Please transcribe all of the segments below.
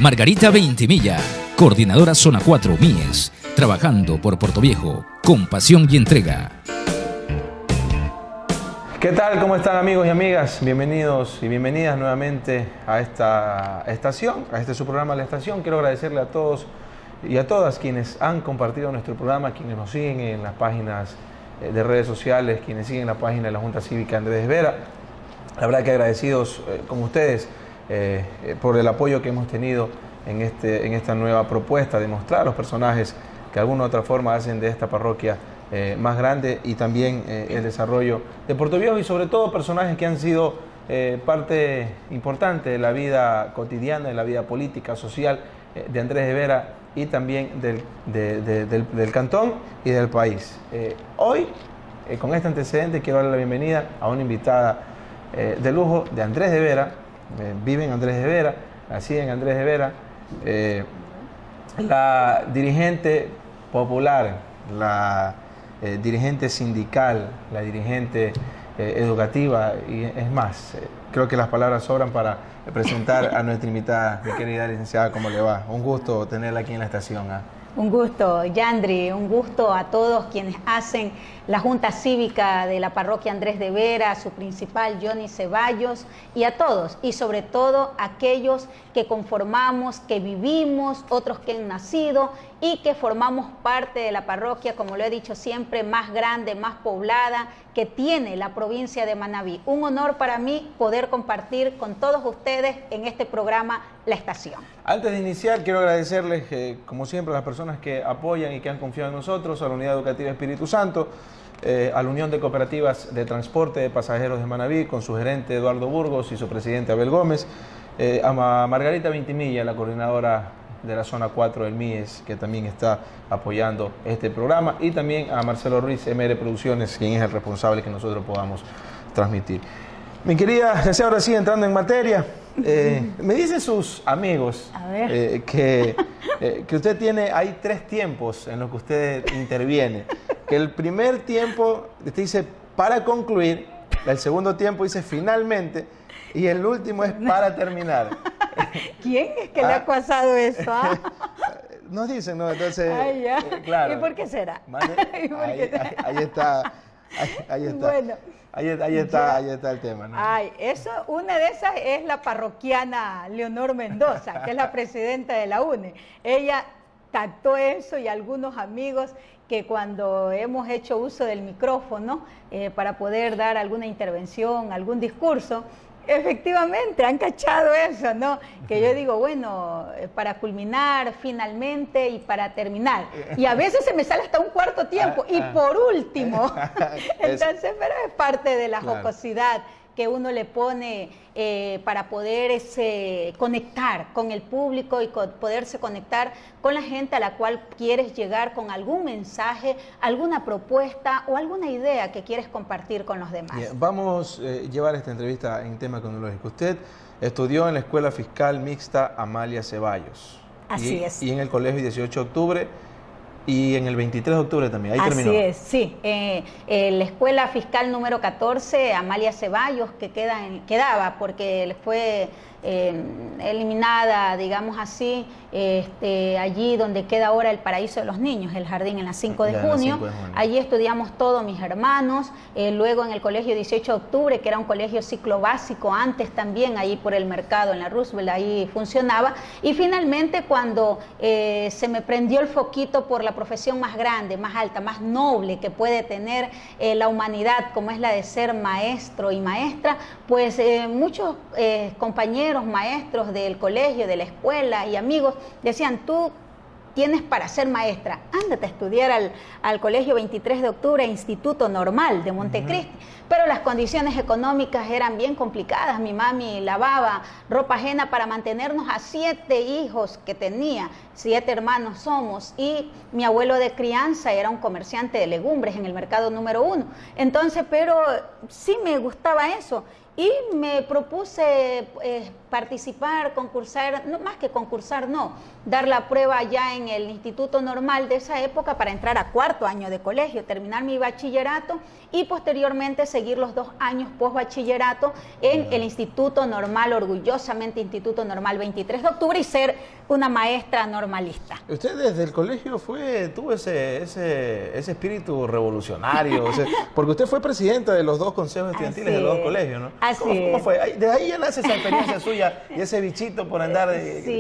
Margarita Ventimilla, coordinadora Zona 4 MIES, trabajando por Portoviejo, con pasión y entrega. ¿Qué tal? ¿Cómo están, amigos y amigas? Bienvenidos y bienvenidas nuevamente a esta estación, a este su programa La Estación. Quiero agradecerle a todos y a todas quienes han compartido nuestro programa, quienes nos siguen en las páginas de redes sociales, quienes siguen la página de la Junta Cívica Andrés Vera. La verdad que agradecidos con ustedes por el apoyo que hemos tenido en esta nueva propuesta de mostrar a los personajes que de alguna u otra forma hacen de esta parroquia más grande, y también el desarrollo de Portoviejo, y sobre todo personajes que han sido parte importante de la vida cotidiana, de la vida política, social de Andrés de Vera y también del cantón y del país. Hoy, con este antecedente, quiero darle la bienvenida a una invitada de lujo de Andrés de Vera. Vive en Andrés de Vera, nací en Andrés de Vera, la dirigente popular, la dirigente sindical, la dirigente educativa, y es más, creo que las palabras sobran para presentar a nuestra invitada, mi querida licenciada. ¿Cómo le va? Un gusto tenerla aquí en la estación. Un gusto, Yandri, un gusto a todos quienes hacen la Junta Cívica de la Parroquia Andrés de Vera, a su principal Johnny Ceballos, y a todos, y sobre todo a aquellos que conformamos, que vivimos, otros que han nacido y que formamos parte de la parroquia, como lo he dicho siempre, más grande, más poblada que tiene la provincia de Manabí. Un honor para mí poder compartir con todos ustedes en este programa La Estación. Antes de iniciar, quiero agradecerles, como siempre, a las personas que apoyan y que han confiado en nosotros, a la Unidad Educativa Espíritu Santo, a la Unión de Cooperativas de Transporte de Pasajeros de Manabí, con su gerente Eduardo Burgos y su presidente Abel Gómez, a Margarita Ventimilla, la coordinadora de la Zona 4 del MIES, que también está apoyando este programa, y también a Marcelo Ruiz, MR Producciones, quien es el responsable que nosotros podamos transmitir. Mi querida, ahora sí, entrando en materia, me dicen sus amigos que usted tiene, hay 3 tiempos en los que usted interviene. Que el primer tiempo usted dice para concluir, el segundo tiempo dice finalmente, y el último es para terminar. ¿Quién es que le ha pasado eso? Nos dicen, ¿no? Entonces, claro. ¿Y por qué será? Ahí está. Bueno. Ahí está el tema, ¿no? Una de esas es la parroquiana Leonor Mendoza, que es la presidenta de la UNE. Ella captó eso, y algunos amigos que cuando hemos hecho uso del micrófono para poder dar alguna intervención, algún discurso, efectivamente han cachado eso, ¿no? Que yo digo, bueno, para culminar finalmente y para terminar. Y a veces se me sale hasta un cuarto tiempo y por último. Entonces, pero es parte de la jocosidad que uno le pone para poder conectar con el público y poderse conectar con la gente a la cual quieres llegar con algún mensaje, alguna propuesta o alguna idea que quieres compartir con los demás. Bien, vamos a llevar esta entrevista en tema cronológico. Usted estudió en la Escuela Fiscal Mixta Amalia Ceballos. Así es. Y en el Colegio 18 de Octubre. Y en el 23 de octubre también, ahí terminó. Así es, sí. La Escuela Fiscal número 14, Amalia Ceballos, que quedaba porque fue eliminada, digamos así, allí donde queda ahora el Paraíso de los Niños, el jardín, en la 5 de junio. Allí estudiamos todos mis hermanos. Luego en el Colegio 18 de Octubre, que era un colegio ciclo básico, antes también, ahí por el mercado, en la Roosevelt, ahí funcionaba. Y finalmente, cuando se me prendió el foquito por la profesión más grande, más alta, más noble que puede tener la humanidad, como es la de ser maestro y maestra, pues muchos compañeros maestros del colegio, de la escuela y amigos decían, tú tienes para ser maestra, ándate a estudiar al Colegio 23 de Octubre, Instituto Normal de Montecristi. Pero las condiciones económicas eran bien complicadas. Mi mami lavaba ropa ajena para mantenernos a 7 hijos que tenía, 7 hermanos somos, y mi abuelo de crianza era un comerciante de legumbres en el mercado número 1. Entonces, pero sí me gustaba eso. y me propuse participar, concursar, no, más que concursar, no, dar la prueba ya en el Instituto Normal de esa época para entrar a 4º año de colegio, terminar mi bachillerato y posteriormente seguir los 2 años post-bachillerato en el Instituto Normal, orgullosamente Instituto Normal 23 de octubre, y ser una maestra normalista. Usted desde el colegio tuvo ese espíritu revolucionario, porque usted fue presidenta de los 2 consejos estudiantiles de los 2 colegios, ¿no? ¿Cómo fue? De ahí ya nace esa experiencia suya y ese bichito por andar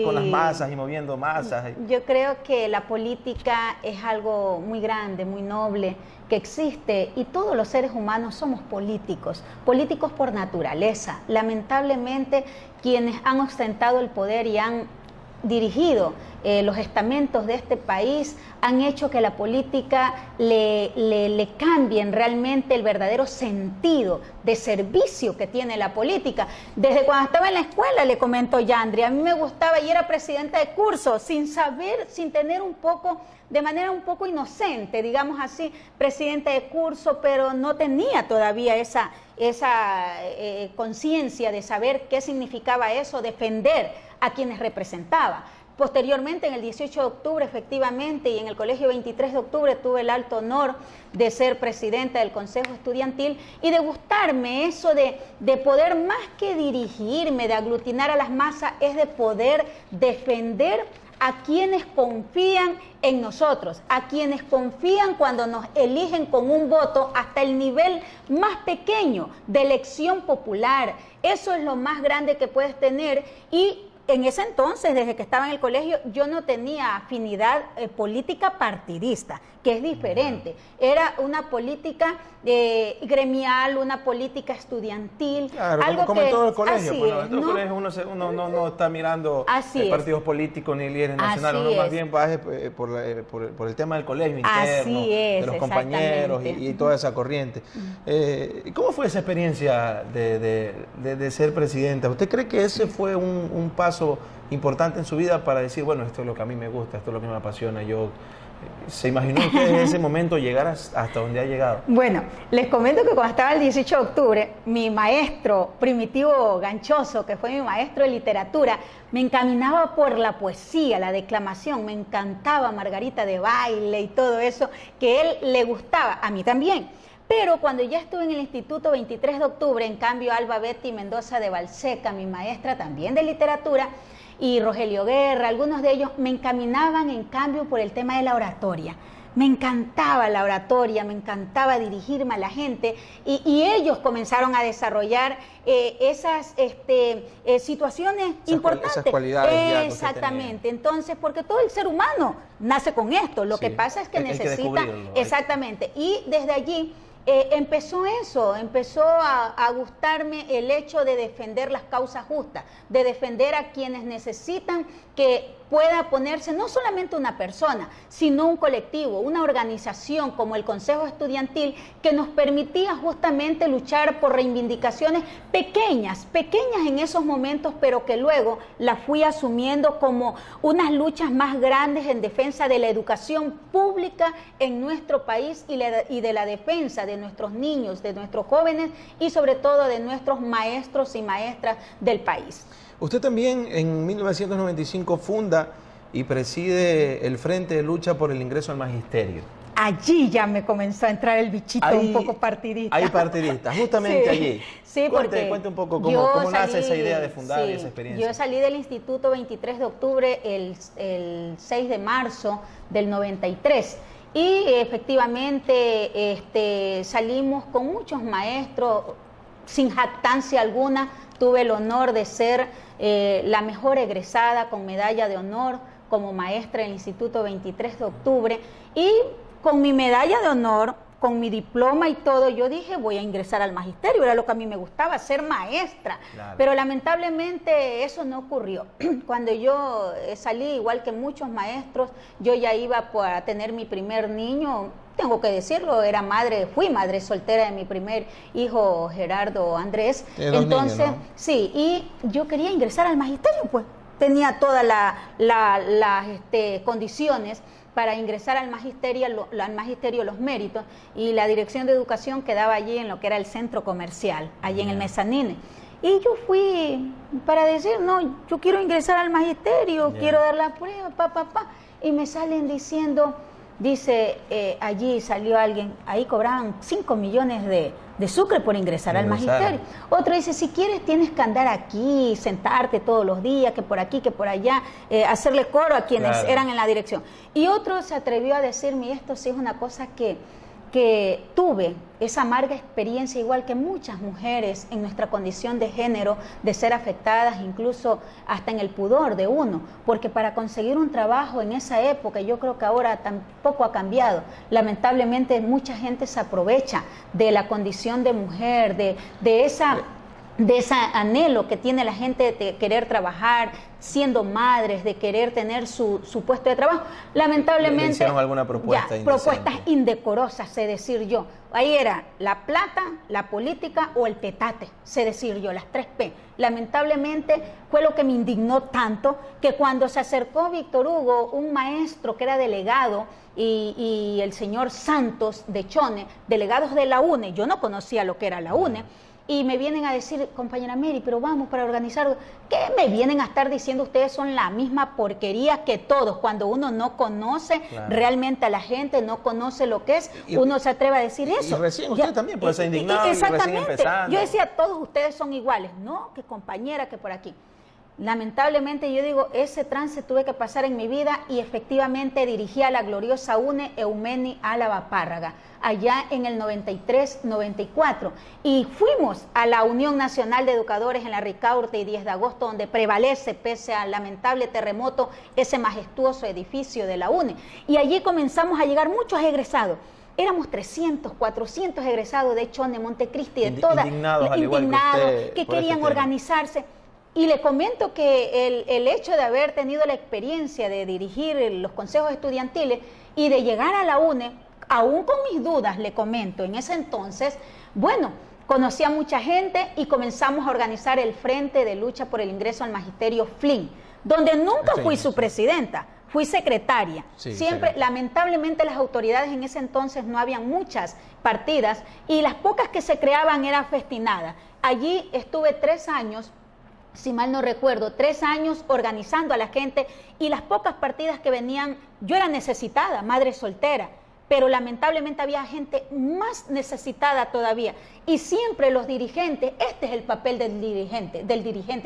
con las masas y moviendo masas. Yo creo que la política es algo muy grande, muy noble, que existe, y todos los seres humanos somos políticos por naturaleza. Lamentablemente, quienes han ostentado el poder y han dirigido los estamentos de este país han hecho que la política le cambien realmente el verdadero sentido de servicio que tiene la política. Desde cuando estaba en la escuela, le comento Yandri, a mí me gustaba y era presidenta de curso, sin saber, sin tener de manera un poco inocente, digamos así, presidenta de curso, pero no tenía todavía esa conciencia de saber qué significaba eso, defender a quienes representaba. Posteriormente, en el 18 de octubre, efectivamente, y en el Colegio 23 de octubre, tuve el alto honor de ser presidenta del Consejo Estudiantil y de gustarme eso de poder, más que dirigirme, de aglutinar a las masas, es de poder defender a quienes confían en nosotros, a quienes confían cuando nos eligen con un voto hasta el nivel más pequeño de elección popular. Eso es lo más grande que puedes tener. Y en ese entonces, desde que estaba en el colegio, yo no tenía afinidad política partidista, que es diferente. Era una política gremial, una política estudiantil. Claro, algo como que, en todo el colegio. En todo el colegio uno no está mirando partidos políticos ni líderes nacionales, uno más bien va por el tema del colegio interno, de los compañeros y toda esa corriente. ¿Cómo fue esa experiencia de ser presidenta? ¿Usted cree que ese fue un paso importante en su vida para decir, bueno, esto es lo que a mí me gusta, esto es lo que me apasiona? ¿Se imaginó usted en ese momento llegar hasta donde ha llegado? Bueno, les comento que cuando estaba el 18 de octubre, mi maestro Primitivo Ganchoso, que fue mi maestro de literatura, me encaminaba por la poesía, la declamación. Me encantaba Margarita de Baile y todo eso, que él le gustaba, a mí también. Pero cuando ya estuve en el Instituto 23 de octubre, en cambio, Alba Betty Mendoza de Balseca, mi maestra también de literatura, y Rogelio Guerra, algunos de ellos me encaminaban en cambio por el tema de la oratoria. Me encantaba la oratoria, me encantaba dirigirme a la gente, y ellos comenzaron a desarrollar esas situaciones importantes. Esas cualidades. Exactamente. Entonces, porque todo el ser humano nace con esto, lo que pasa es que necesita... Exactamente. Y desde allí empezó a gustarme el hecho de defender las causas justas, de defender a quienes necesitan que pueda ponerse no solamente una persona, sino un colectivo, una organización como el Consejo Estudiantil, que nos permitía justamente luchar por reivindicaciones pequeñas en esos momentos, pero que luego las fui asumiendo como unas luchas más grandes en defensa de la educación pública en nuestro país y de la defensa de nuestros niños, de nuestros jóvenes y sobre todo de nuestros maestros y maestras del país. Usted también en 1995 funda y preside el Frente de Lucha por el Ingreso al Magisterio. Allí ya me comenzó a entrar el bichito un poco partidista. Hay partidistas, justamente allí. Sí, porque cuente un poco cómo nace esa idea de fundar esa experiencia. Yo salí del Instituto 23 de octubre el 6 de marzo del 93. Y efectivamente salimos con muchos maestros, sin jactancia alguna. Tuve el honor de ser la mejor egresada con medalla de honor como maestra del Instituto 23 de octubre. Y con mi medalla de honor, con mi diploma y todo, yo dije, voy a ingresar al magisterio. Era lo que a mí me gustaba, ser maestra. Claro. Pero lamentablemente eso no ocurrió. Cuando yo salí, igual que muchos maestros, yo ya iba a tener mi primer niño. Tengo que decirlo, fui madre soltera de mi primer hijo, Gerardo Andrés. Entonces, niños, ¿no? Sí, y yo quería ingresar al magisterio, pues tenía todas las condiciones, para ingresar al magisterio los méritos, y la dirección de educación quedaba allí en lo que era el centro comercial, allí en el mezanine. Y yo fui para decir, no, yo quiero ingresar al magisterio, quiero dar la prueba, y me salen diciendo, dice, allí salió alguien, ahí cobraban 5 millones de sucre por ingresar al magisterio. Otro dice, si quieres tienes que andar aquí, sentarte todos los días, que por aquí, que por allá, hacerle coro a quienes eran en la dirección. Y otro se atrevió a decirme, y esto sí es una cosa que tuve esa amarga experiencia, igual que muchas mujeres en nuestra condición de género, de ser afectadas incluso hasta en el pudor de uno, porque para conseguir un trabajo en esa época, yo creo que ahora tampoco ha cambiado, lamentablemente mucha gente se aprovecha de la condición de mujer, de ese anhelo que tiene la gente de querer trabajar, siendo madres, de querer tener su puesto de trabajo. Lamentablemente, ¿le hicieron alguna propuesta indecente? Propuestas indecorosas, sé decir yo. Ahí era la plata, la política o el petate, sé decir yo, las 3 P. Lamentablemente fue lo que me indignó tanto, que cuando se acercó Víctor Hugo, un maestro que era delegado, y el señor Santos de Chone, delegados de la UNE, yo no conocía lo que era la UNE, y me vienen a decir, compañera Mary, pero vamos para organizar. ¿Qué me vienen a estar diciendo? Ustedes son la misma porquería que todos. Cuando uno no conoce realmente a la gente, no conoce lo que es, uno se atreve a decir eso. Y recién usted también puede ser indignado, exactamente. Y recién empezando. Yo decía, todos ustedes son iguales. No, que compañera, que por aquí. Lamentablemente yo digo, ese trance tuve que pasar en mi vida, y efectivamente dirigí a la gloriosa UNE Eumeni Álava Párraga, allá en el 93-94, y fuimos a la Unión Nacional de Educadores en la Ricaurte y 10 de agosto, donde prevalece, pese al lamentable terremoto, ese majestuoso edificio de la UNE, y allí comenzamos a llegar muchos egresados. Éramos 300, 400 egresados de Chone, Montecristi, de todas, indignados, que querían organizarse. Y le comento que el hecho de haber tenido la experiencia de dirigir los consejos estudiantiles y de llegar a la UNE, aún con mis dudas, le comento, en ese entonces, bueno, conocí a mucha gente y comenzamos a organizar el Frente de Lucha por el Ingreso al Magisterio FLIN, donde nunca fui su presidenta, fui secretaria. Siempre, lamentablemente, las autoridades en ese entonces no habían muchas partidas, y las pocas que se creaban eran festinadas. Allí estuve 3 años, si mal no recuerdo, 3 años organizando a la gente, y las pocas partidas que venían, yo era necesitada, madre soltera, pero lamentablemente había gente más necesitada todavía, y siempre los dirigentes, este es el papel del dirigente,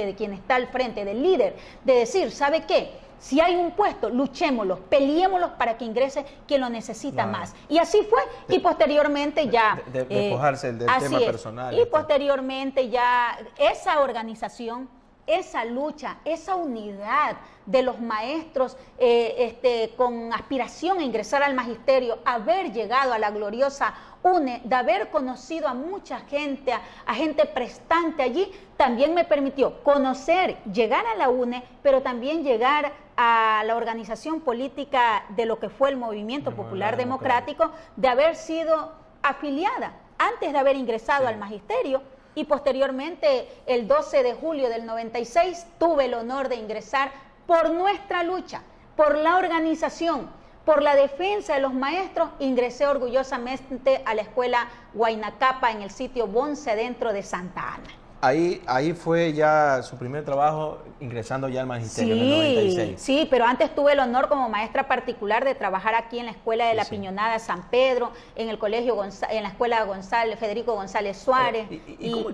de quien está al frente, del líder, de decir, ¿sabe qué? Si hay un puesto, luchémoslo, peleémoslo para que ingrese quien lo necesita más. Y así fue, y posteriormente ya... Despojarse del tema personal. Y posteriormente ya esa organización, esa lucha, esa unidad de los maestros con aspiración a ingresar al magisterio, haber llegado a la gloriosa UNE, de haber conocido a mucha gente, a gente prestante allí, también me permitió conocer, llegar a la UNE, pero también llegar a la organización política de lo que fue el Movimiento Popular Democrático, de haber sido afiliada antes de haber ingresado al magisterio. Y posteriormente, el 12 de julio del 96, tuve el honor de ingresar por nuestra lucha, por la organización, por la defensa de los maestros. Ingresé orgullosamente a la escuela Huayna Capa en el sitio Bonce, dentro de Santa Ana. Ahí fue ya su primer trabajo, ingresando ya al magisterio en el 96. Sí, pero antes tuve el honor como maestra particular de trabajar aquí en la Escuela de la Piñonada San Pedro, en el colegio en la Escuela Federico González Suárez.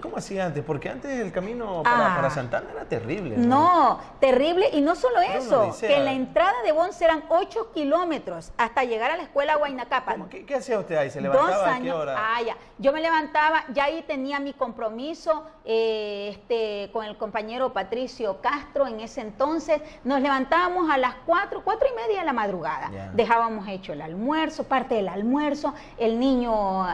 ¿Cómo hacía antes? Porque antes el camino para Santa Ana era terrible. No, terrible, y no solo eso, que en la entrada de Bonce eran 8 kilómetros hasta llegar a la Escuela Huayna Capa. ¿Qué hacía usted ahí? ¿Se levantaba a qué hora? Yo me levantaba, ya ahí tenía mi compromiso con el compañero Patricio Castro. En ese entonces nos levantábamos a las 4:30 de la madrugada. Dejábamos hecho el almuerzo, parte del almuerzo, el niño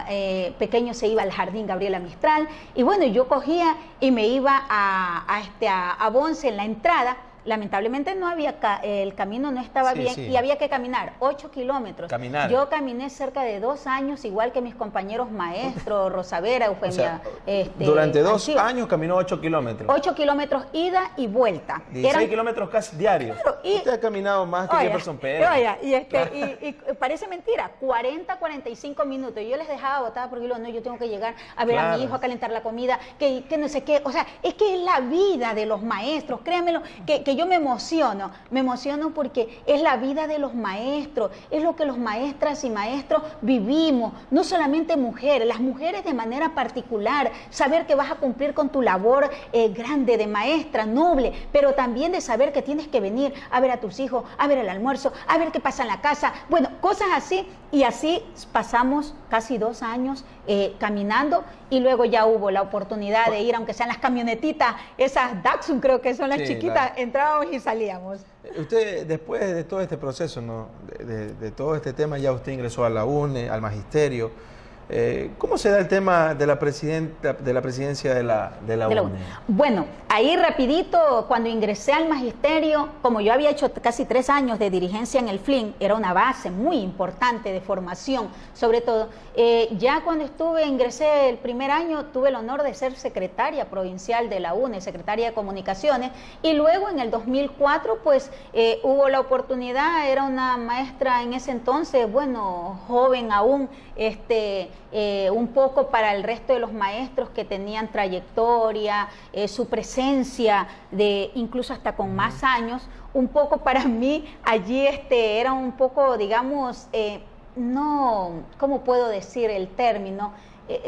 pequeño se iba al jardín Gabriela Mistral, y bueno, yo cogía y me iba a Bonce en la entrada, lamentablemente no había, el camino no estaba bien y había que caminar 8 kilómetros. Caminar. Yo caminé cerca de 2 años, igual que mis compañeros maestros, Rosavera, Eufemia. O sea, durante 2 años caminó 8 kilómetros. 8 kilómetros ida y vuelta. 16 kilómetros casi diarios. Claro, usted ha caminado más que Jefferson Pérez. Y parece mentira, 40, 45 minutos. Yo les dejaba botada porque yo, no, yo tengo que llegar a ver a mi hijo, a calentar la comida, que no sé qué. O sea, es que es la vida de los maestros, créanmelo, que yo me emociono porque es la vida de los maestros, es lo que los maestras y maestros vivimos, no solamente mujeres, las mujeres de manera particular, saber que vas a cumplir con tu labor grande de maestra, noble, pero también de saber que tienes que venir a ver a tus hijos, a ver el almuerzo, a ver qué pasa en la casa, bueno, cosas así, y así pasamos casi 2 años caminando, y luego ya hubo la oportunidad de ir, aunque sean las camionetitas, esas Datsun creo que son las chiquitas, entrábamos y salíamos. Usted, después de todo este proceso, ¿no? de todo este tema, ya usted ingresó a la UNE, al magisterio. ¿Cómo se da el tema de la presidencia de la UNE? Bueno, ahí rapidito, cuando ingresé al magisterio, como yo había hecho casi 3 años de dirigencia en el FLIN, era una base muy importante de formación, sobre todo, ya cuando ingresé el primer año, tuve el honor de ser secretaria provincial de la UNE, secretaria de Comunicaciones, y luego en el 2004, pues, hubo la oportunidad, era una maestra en ese entonces, bueno, joven aún, un poco para el resto de los maestros que tenían trayectoria, su presencia de incluso hasta con más años, un poco para mí allí era un poco, digamos, no, ¿cómo puedo decir el término?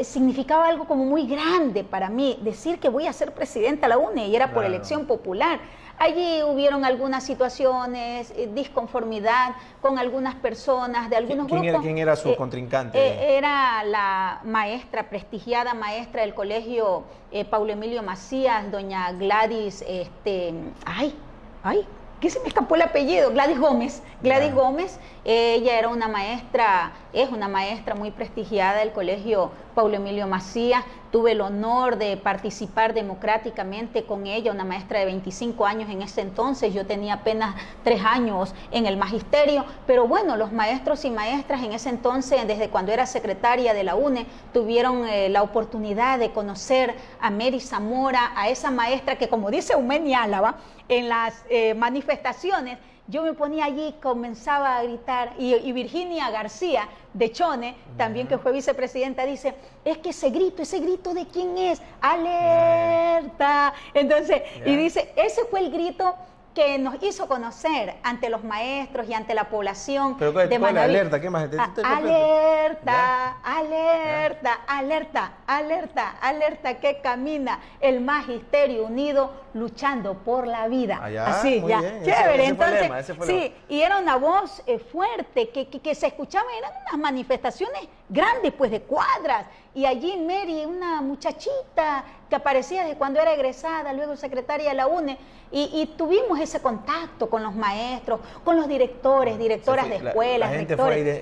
Significaba algo como muy grande para mí, decir que voy a ser presidenta de la UNE y era por elección popular. Allí hubieron algunas situaciones, disconformidad con algunas personas de algunos grupos. ¿Quién era su contrincante? Era la maestra, prestigiada maestra del colegio Paulo Emilio Macías, doña Gladys, ¿qué se me escapó el apellido? Gladys Gómez. Gladys Gómez, ella era una maestra, es una maestra muy prestigiada del colegio Paulo Emilio Macías. Tuve el honor de participar democráticamente con ella, una maestra de 25 años en ese entonces. Yo tenía apenas 3 años en el magisterio, pero bueno, los maestros y maestras en ese entonces, desde cuando era secretaria de la UNE, tuvieron la oportunidad de conocer a Mary Zamora, a esa maestra que, como dice Eumenia Álava, en las manifestaciones, yo me ponía allí, comenzaba a gritar, y Virginia García de Chone, también que fue vicepresidenta, dice, es que ese grito ¿de quién es? ¡Alerta! Entonces, y dice, ese fue el grito que nos hizo conocer ante los maestros y ante la población. ¿Pero cuál es la alerta? ¿Qué más? Alerta, alerta, alerta, alerta, alerta, que camina el magisterio unido luchando por la vida. Así, muy bien. Chévere. Ese fue sí, y era una voz fuerte que se escuchaba, eran unas manifestaciones grandes, pues de cuadras. Y allí Mary, una muchachita que aparecía desde cuando era egresada, luego secretaria de la UNE, y tuvimos ese contacto con los maestros, con los directores, directoras de escuelas,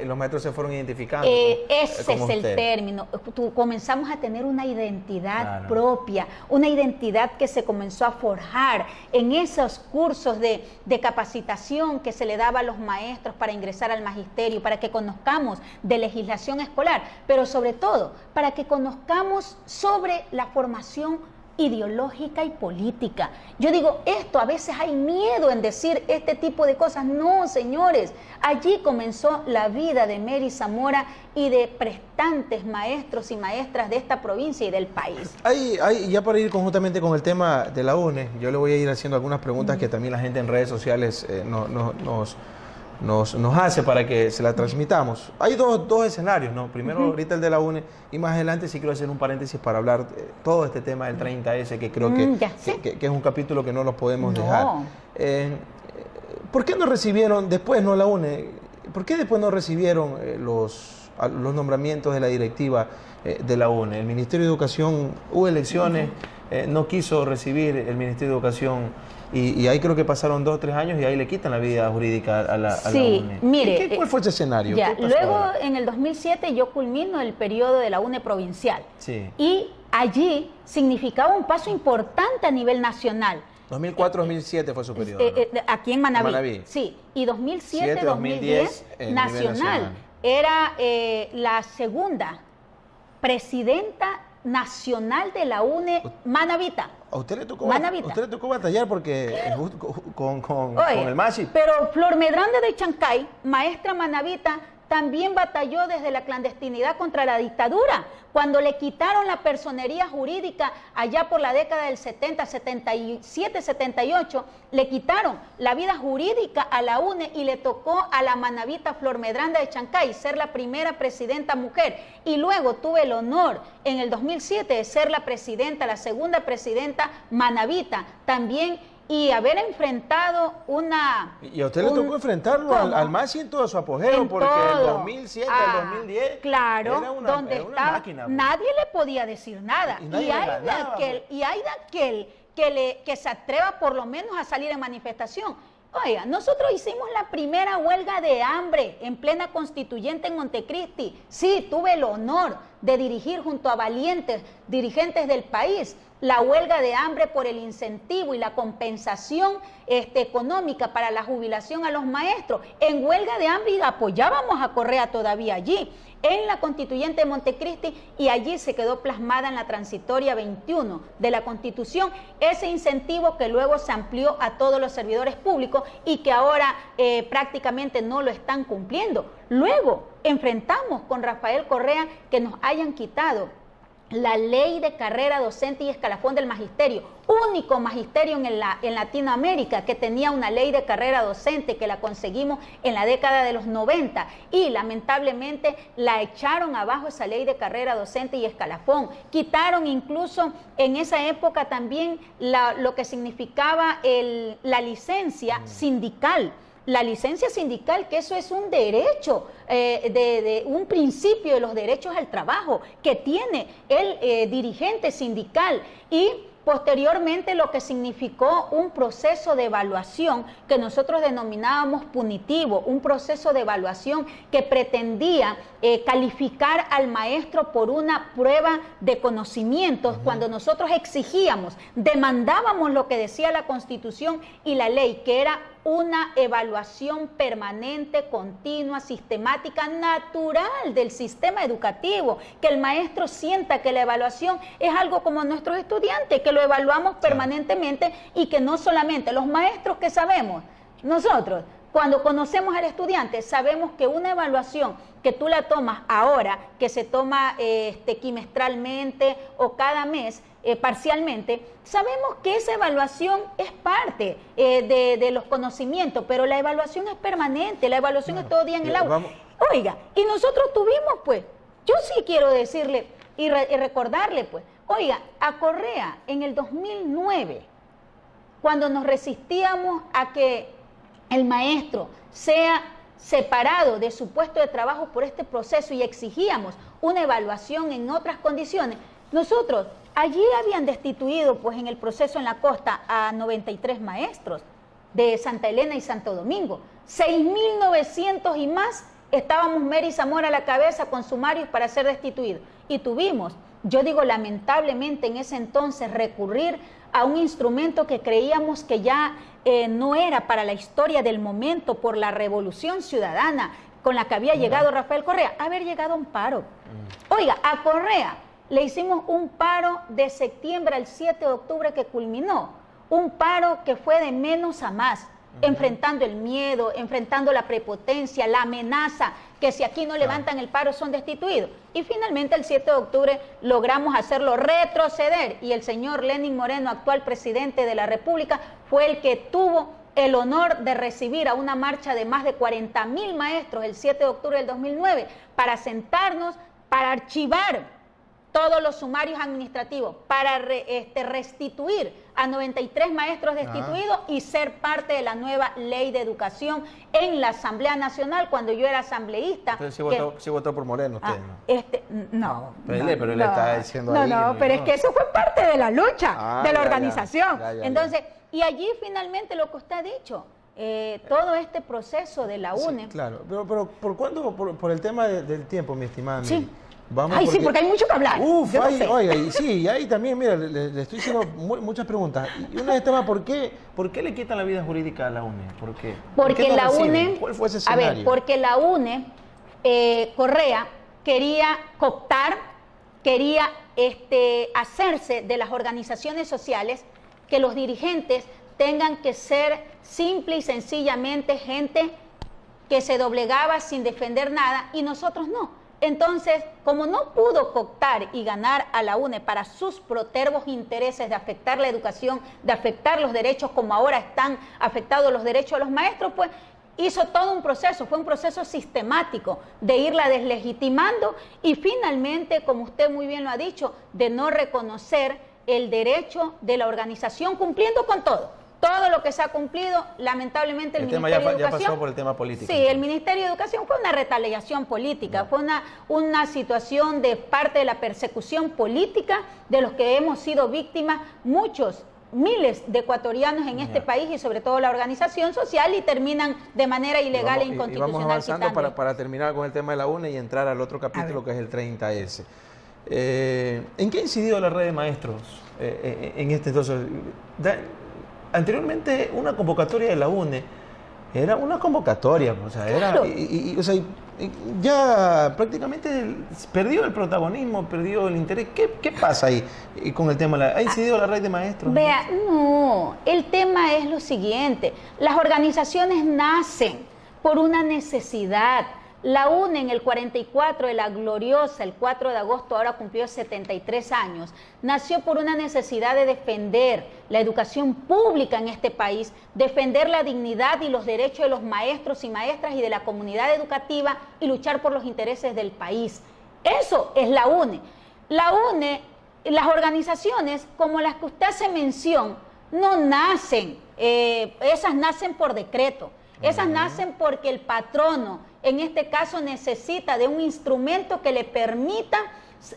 los maestros se fueron identificando. Ese es el término. Comenzamos a tener una identidad propia, una identidad que se comenzó a forjar en esos cursos de capacitación que se le daba a los maestros para ingresar al magisterio, para que conozcamos de legislación escolar, pero sobre todo para que conozcamos sobre la formación ideológica y política. Yo digo, esto a veces hay miedo en decir este tipo de cosas. No, señores, allí comenzó la vida de Mary Zamora y de prestantes maestros y maestras de esta provincia y del país. Ya para ir conjuntamente con el tema de la UNE, yo le voy a ir haciendo algunas preguntas que también la gente en redes sociales nos hace para que se la transmitamos. Hay dos escenarios, ¿no? Primero ahorita el de la UNE, y más adelante sí quiero hacer un paréntesis para hablar todo este tema del 30S, que creo que es un capítulo que no lo podemos dejar. ¿Por qué no recibieron después, no la UNE, por qué después no recibieron los nombramientos de la directiva de la UNE? El Ministerio de Educación, hubo elecciones, no quiso recibir el Ministerio de Educación. Y ahí creo que pasaron 2 o 3 años y ahí le quitan la vida jurídica a la UNE. Mire, ¿Cuál fue ese escenario? Luego, en el 2007, yo culmino el periodo de la UNE provincial. Sí. Y allí significaba un paso importante a nivel nacional. 2004-2007 fue su periodo. Aquí en Manaví. Sí, y 2007-2010 nacional. Era la segunda presidenta nacional de la UNE manavita. ¿A usted le tocó batallar porque con el Machi? Pero Flor Medrano de Chancay, maestra manavita, también batalló desde la clandestinidad contra la dictadura, cuando le quitaron la personería jurídica allá por la década del 70, 77, 78, le quitaron la vida jurídica a la UNE y le tocó a la manavita Flor Medrano de Chancay ser la primera presidenta mujer. Y luego tuve el honor en el 2007 de ser la presidenta, la segunda presidenta manavita también, y haber enfrentado una... ¿Y a usted le tocó enfrentarlo al Machi en todo su apogeo? Porque del 2007 al 2010 claro, era una máquina. Nadie le podía decir nada. Y hay de aquel que se atreva por lo menos a salir en manifestación. Oiga, nosotros hicimos la primera huelga de hambre en plena constituyente en Montecristi. Sí, tuve el honor de dirigir junto a valientes dirigentes del país la huelga de hambre por el incentivo y la compensación económica para la jubilación a los maestros. En huelga de hambre y apoyábamos a Correa todavía allí, en la constituyente de Montecristi, y allí se quedó plasmada en la transitoria 21 de la Constitución ese incentivo que luego se amplió a todos los servidores públicos y que ahora prácticamente no lo están cumpliendo. Luego enfrentamos con Rafael Correa que nos hayan quitado la ley de carrera docente y escalafón del magisterio, único magisterio en Latinoamérica que tenía una ley de carrera docente, que la conseguimos en la década de los 90 y lamentablemente la echaron abajo esa ley de carrera docente y escalafón. Quitaron incluso en esa época también lo que significaba la licencia sindical. La licencia sindical, que eso es un derecho, un principio de los derechos al trabajo que tiene el dirigente sindical, y posteriormente lo que significó un proceso de evaluación que nosotros denominábamos punitivo, un proceso de evaluación que pretendía calificar al maestro por una prueba de conocimientos, cuando nosotros exigíamos, demandábamos lo que decía la Constitución y la ley, que era una evaluación permanente, continua, sistemática, natural del sistema educativo, que el maestro sienta que la evaluación es algo como nuestros estudiantes, que lo evaluamos permanentemente y que no solamente los maestros que sabemos, nosotros cuando conocemos al estudiante sabemos que una evaluación que tú la tomas ahora, que se toma trimestralmente o cada mes, parcialmente, sabemos que esa evaluación es parte de los conocimientos, pero la evaluación es permanente, la evaluación es todo día en el aula. Oiga, y nosotros tuvimos, pues, yo sí quiero decirle y recordarle, pues, oiga, a Correa en el 2009, cuando nos resistíamos a que el maestro sea separado de su puesto de trabajo por este proceso y exigíamos una evaluación en otras condiciones, nosotros allí habían destituido, pues, en el proceso en la costa a 93 maestros de Santa Elena y Santo Domingo. 6.900 y más estábamos Mary Zamora a la cabeza con sumarios para ser destituidos. Y tuvimos, yo digo lamentablemente en ese entonces, recurrir a un instrumento que creíamos que ya no era para la historia del momento por la revolución ciudadana con la que había llegado Rafael Correa, haber llegado a un paro. Oiga, a Correa le hicimos un paro de septiembre al 7 de octubre que culminó, un paro que fue de menos a más, enfrentando el miedo, enfrentando la prepotencia, la amenaza, que si aquí no levantan el paro son destituidos. Y finalmente el 7 de octubre logramos hacerlo retroceder y el señor Lenín Moreno, actual presidente de la República, fue el que tuvo el honor de recibir a una marcha de más de 40.000 maestros el 7 de octubre del 2009 para sentarnos, para archivar todos los sumarios administrativos, para restituir a 93 maestros destituidos y ser parte de la nueva ley de educación en la Asamblea Nacional cuando yo era asambleísta. Entonces sí votó por Moreno usted, ¿no? Pero él le está diciendo pero es que eso fue parte de la lucha, de la organización. Entonces, y allí finalmente lo que usted ha dicho, todo este proceso de la UNE. Sí, claro, pero ¿por cuándo? Por el tema del tiempo, mi estimada. Sí. Ay, sí, porque hay mucho que hablar. Uf, oiga, y sí, y ahí también, mira, le estoy haciendo muchas preguntas. Y uno de los temas, ¿por qué le quitan la vida jurídica a la UNE? ¿Por qué? Porque ¿Por qué no la reciben? UNE, ¿Cuál fue ese escenario? a ver, porque la UNE, Correa, quería cooptar, quería hacerse de las organizaciones sociales, que los dirigentes tengan que ser simple y sencillamente gente que se doblegaba sin defender nada, y nosotros no. Entonces, como no pudo cooptar y ganar a la UNE para sus protervos intereses de afectar la educación, de afectar los derechos como ahora están afectados los derechos de los maestros, pues hizo todo un proceso, fue un proceso sistemático de irla deslegitimando y finalmente, como usted muy bien lo ha dicho, de no reconocer el derecho de la organización cumpliendo con todo. Todo lo que se ha cumplido, lamentablemente el Ministerio de Educación... ya pasó por el tema político. Sí, entonces. El Ministerio de Educación fue una retaliación política, fue una situación de parte de la persecución política de los que hemos sido víctimas, muchos, miles de ecuatorianos en este país y sobre todo la organización social, y terminan de manera ilegal e inconstitucional. Y vamos avanzando para terminar con el tema de la UNE y entrar al otro capítulo que es el 30S. ¿En qué ha incidido la red de maestros en este entonces? Anteriormente una convocatoria de la UNE era una convocatoria, o sea, claro. Ya prácticamente perdió el protagonismo, perdió el interés. ¿Qué pasa ahí con el tema? ¿Ha incidido la red de maestros? Vea, no, el tema es lo siguiente, las organizaciones nacen por una necesidad. La UNE en el 44, de la gloriosa, el 4 de agosto, ahora cumplió 73 años, nació por una necesidad de defender la educación pública en este país, defender la dignidad y los derechos de los maestros y maestras y de la comunidad educativa y luchar por los intereses del país. Eso es la UNE. La UNE, las organizaciones como las que usted hace mención, no nacen, esas nacen por decreto. Esas nacen porque el patrono, en este caso, necesita de un instrumento que le permita,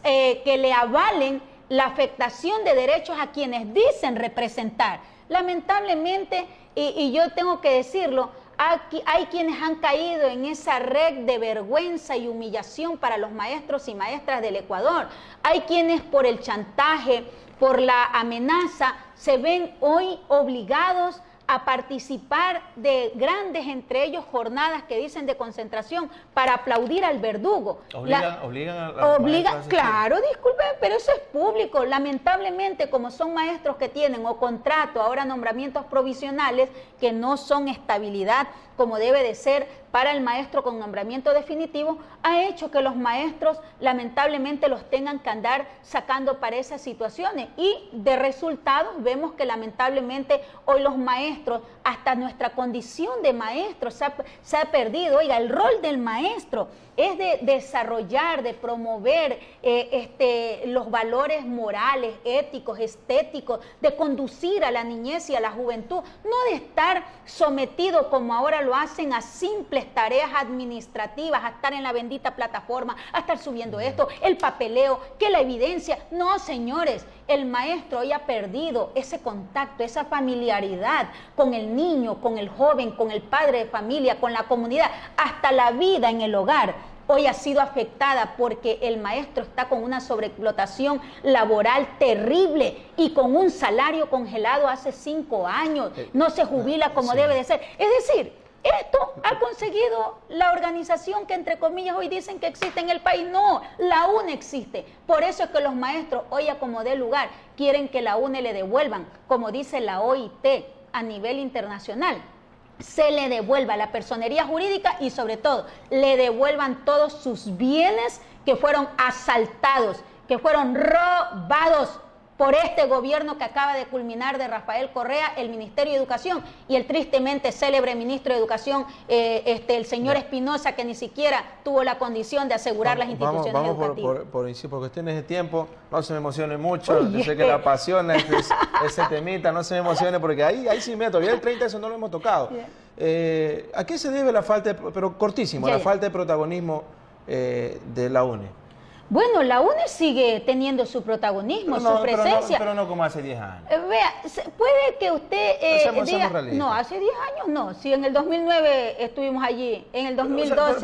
que le avalen la afectación de derechos a quienes dicen representar. Lamentablemente, y yo tengo que decirlo, hay quienes han caído en esa red de vergüenza y humillación para los maestros y maestras del Ecuador. Hay quienes por el chantaje, por la amenaza, se ven hoy obligados a participar de grandes, entre ellos, jornadas que dicen de concentración para aplaudir al verdugo. Obligan, claro, disculpen, pero eso es público. Lamentablemente, como son maestros que tienen o contrato, ahora nombramientos provisionales, que no son estabilidad como debe de ser para el maestro con nombramiento definitivo, ha hecho que los maestros lamentablemente los tengan que andar sacando para esas situaciones, y de resultados vemos que lamentablemente hoy los maestros, hasta nuestra condición de maestros se ha perdido. Oiga, el rol del maestro es de desarrollar, de promover los valores morales, éticos, estéticos, de conducir a la niñez y a la juventud, no de estar sometido como ahora lo hacen a simples tareas administrativas, a estar en la bendita plataforma, a estar subiendo esto, el papeleo, que la evidencia. No, señores, el maestro hoy ha perdido ese contacto, esa familiaridad con el niño, con el joven, con el padre de familia, con la comunidad, hasta la vida en el hogar. Hoy ha sido afectada porque el maestro está con una sobreexplotación laboral terrible y con un salario congelado hace 5 años. No se jubila como debe de ser. Es decir, esto ha conseguido la organización que entre comillas hoy dicen que existe en el país. No, la UNE existe. Por eso es que los maestros hoy, a como dé lugar, quieren que la UNE le devuelvan, como dice la OIT a nivel internacional, se le devuelva la personería jurídica y sobre todo le devuelvan todos sus bienes que fueron asaltados, que fueron robados por este gobierno que acaba de culminar de Rafael Correa, el Ministerio de Educación y el tristemente célebre ministro de Educación, el señor Espinosa, que ni siquiera tuvo la condición de asegurar las instituciones educativas. Por cuestiones de tiempo, no se me emocione mucho. Yo sé que le apasiona ese temita, no se me emocione porque ahí sí me todavía el 30 eso no lo hemos tocado. ¿A qué se debe la falta, pero cortísimo, la falta de protagonismo de la UNE? Bueno, la UNE sigue teniendo su protagonismo, su presencia. Pero no como hace 10 años. Vea, puede que usted diga, no, hace 10 años no, si en el 2009 estuvimos allí, en el 2012.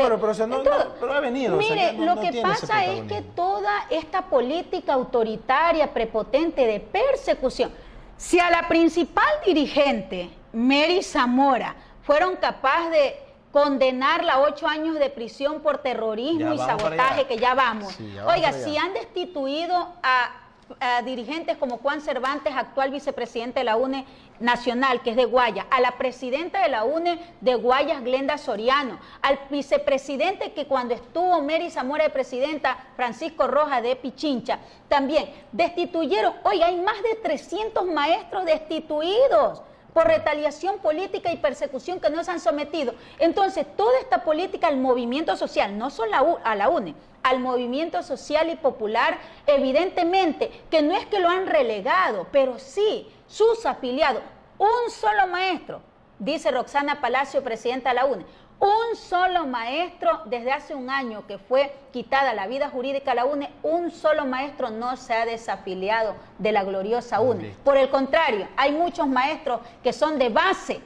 Pero ha venido. Mire, lo que pasa es que toda esta política autoritaria, prepotente de persecución, si a la principal dirigente, Mary Zamora, fueron capaces de condenarla a 8 años de prisión por terrorismo y sabotaje, que ya vamos. Sí, oiga, si han destituido a dirigentes como Juan Cervantes, actual vicepresidente de la UNE Nacional, que es de Guayas, a la presidenta de la UNE de Guayas, Glenda Soriano, al vicepresidente que cuando estuvo Mary Zamora de presidenta, Francisco Rojas de Pichincha, también destituyeron. Oiga, hay más de 300 maestros destituidos por retaliación política y persecución que no se han sometido. Entonces, toda esta política al movimiento social, no solo a la UNE, al movimiento social y popular, evidentemente, que no es que lo han relegado, pero sí, sus afiliados, un solo maestro, dice Roxana Palacio, presidenta de la UNE, un solo maestro desde hace un año que fue quitada la vida jurídica a la UNE, un solo maestro no se ha desafiliado de la gloriosa UNE. Por el contrario, hay muchos maestros que son de base,